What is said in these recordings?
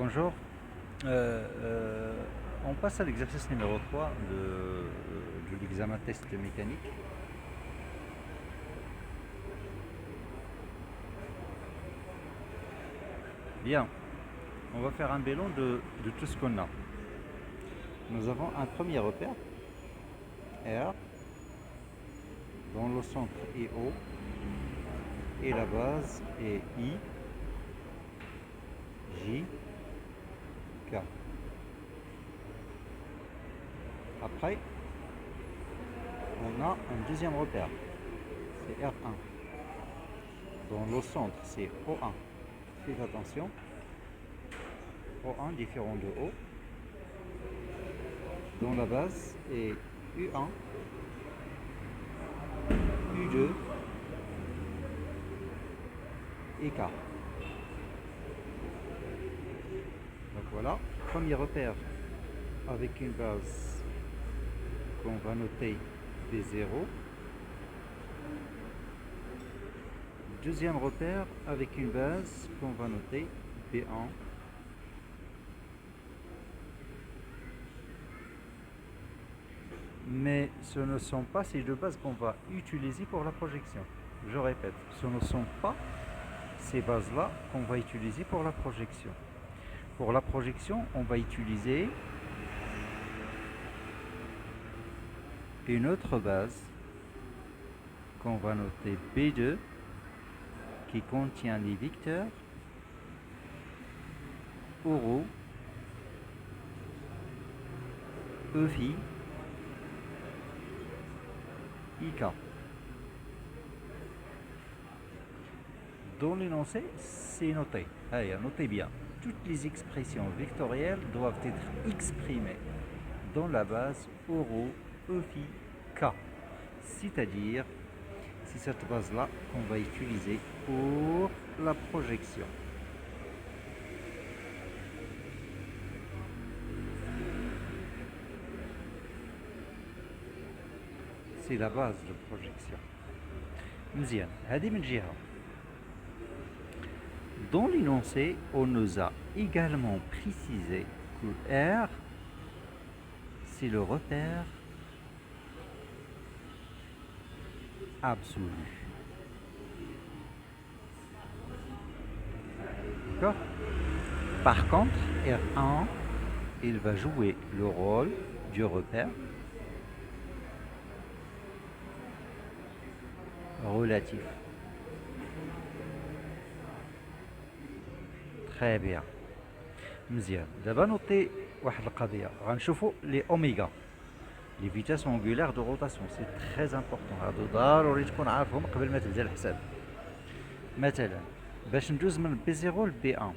bonjour. Euh, euh, on passe à l'exercice numéro 3 de l'examen test mécanique. Bien, on va faire un bilan de tout ce qu'on a. Nous avons un premier repère, R, dont le centre est O, et la base est I, J, K. Après, on a un deuxième repère, c'est R1, dont le centre c'est O1. Faites attention, O1 différent de O, dont la base est U1, U2 et K. Donc voilà, premier repère avec une base qu'on va noter B0. Deuxième repère avec une base qu'on va noter B1. Mais ce ne sont pas ces deux bases qu'on va utiliser pour la projection. Je répète, ce ne sont pas ces bases-là qu'on va utiliser pour la projection. Pour la projection, on va utiliser une autre base qu'on va noter B2 qui contient les vecteurs oraux, EFI, IK. Dans l'énoncé, c'est noté. Allez, notez bien. Toutes les expressions vectorielles doivent être exprimées dans la base oraux, EFI, K. C'est-à-dire, c'est cette base-là qu'on va utiliser pour la projection. C'est la base de projection. مزيان هذه من جهة. Dans l'énoncé, on nous a également précisé que R, c'est le repère absolu. D'accord? Par contre, R1, il va jouer le rôle du repère relatif. Très bien. مزيان. دابا نوطي واحد القضية غنشوفوا لي اوميغا لي فيتاس اونغولار دو روتاسيون سي تري امبورطون هادو ضروري تكون عارفهم قبل ما تبدا الحساب. مثلا باش ندوز من بي 0 ل بي 1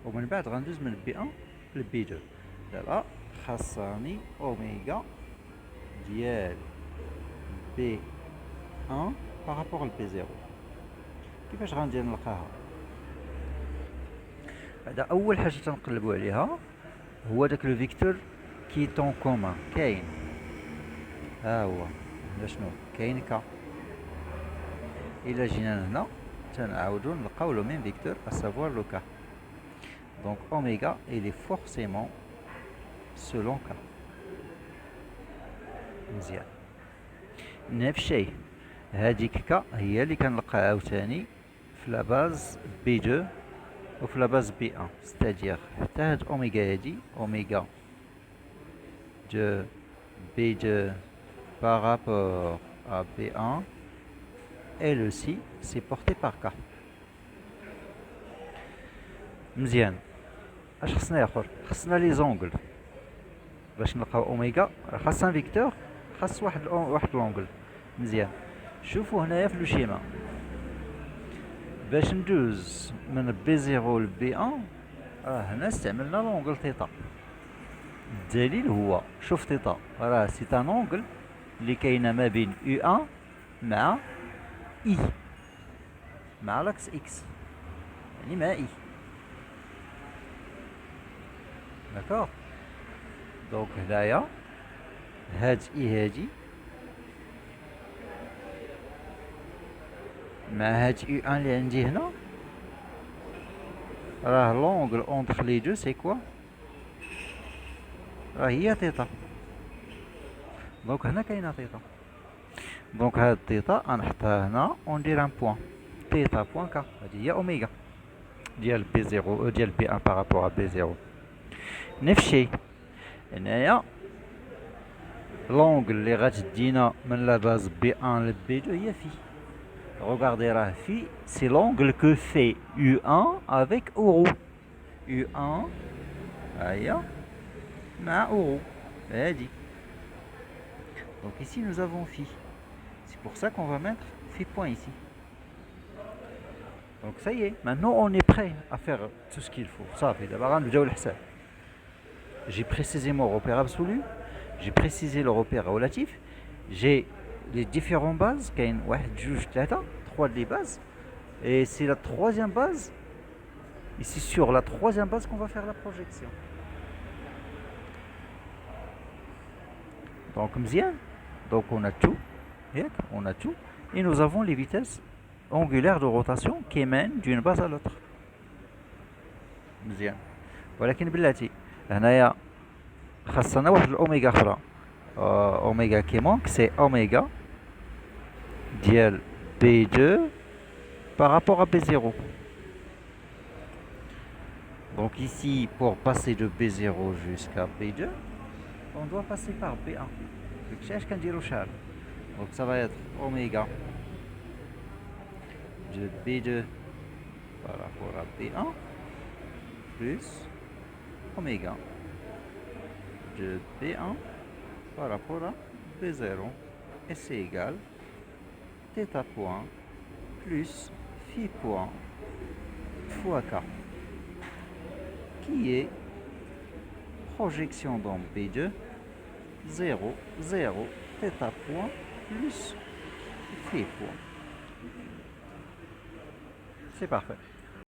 ومن بعد غندوز من بي 1 ل بي 2. دابا خاصني اوميغا ديال بي 1 بارابور ل بي 0. كيفاش غندير نلقاها؟ هذا اول حاجه تنقلبوا عليها هو داك لو فيكتور كي طون كومان كاين. ها هو هنا شنو كاين كا. الا جينا هنا تنعاودو نلقاو لو ميم فيكتور اسافوار لو كا. دونك اوميغا il est forcément selon كا. مزيان. نفس الشيء هاديك كا هي اللي كنلقاها عاوتاني في لا باز بي 2 وفي لا باز بي 1. ستادير حتى هاد اوميغا هادي اوميغا de B2 par rapport à B1, elle aussi, c'est porté par K. مزيان. اش خصنا ياخر؟ خصنا لي زونغل باش نلقاو اوميغا. خاص ان فيكتور، خاص واحد لونغل. مزيان. شوفوا هنايا في لو شيما باش ندوز من بي 0 ل بي 1 هنا استعملنا لونغل تيتا. الدليل هو شوف تيتا راه سي ان اونغل اللي كاينه ما بين يو 1 مع اي مع لاكس اكس، يعني مع اي. داكوغ. دونك هنايا هاد اي هادي مع هاد يو 1 اللي عندي هنا Alors, l'angle entre les deux, c'est quoi? Il y a θ. Donc, هنا كاينه θ. Donc, هاد θ غنحطها هنا وندير ان بوان. θ بوان ك هادي هي اوميغا ديال بي 0 ديال بي 1 بارابور ا بي 0. نفس الشيء هنايا l'angle اللي غتدينا من لا باز بي 1 ل بي 2 هي في. Regardez راه في c'est l'angle que fait U1 avec Euro. U1 هي مع Euro هادي. Donc ici nous avons phi. C'est pour ça qu'on va mettre phi point ici. Donc ça y est, maintenant on est prêt à faire tout ce qu'il faut. Ça fait d'abord نبداو الحساب. J'ai précisé mon repère absolu, j'ai précisé le repère relatif, j'ai les différentes bases, كاين واحد جوج ثلاثة 3 des bases, et c'est la troisième base, ici sur la troisième base qu'on va faire la projection. Donc مزيان, donc on a tout, on a tout, et nous avons les vitesses angulaires de rotation qui mènent d'une base à l'autre. مزيان, ولكن بلاتي هنايا خاصنا واحد الاوميغا اخرى, اوميغا كي مونك سي اوميغا ديال B2 par rapport à B0. Donc ici, pour passer de B0 jusqu'à B2, on doit passer par B1. Donc ça va être oméga de B2 par rapport à B1 plus oméga de B1 par rapport à B0. Et c'est égal θ point plus phi point fois k, qui est projection dans B2 0 0 θ point plus phi point. C'est parfait.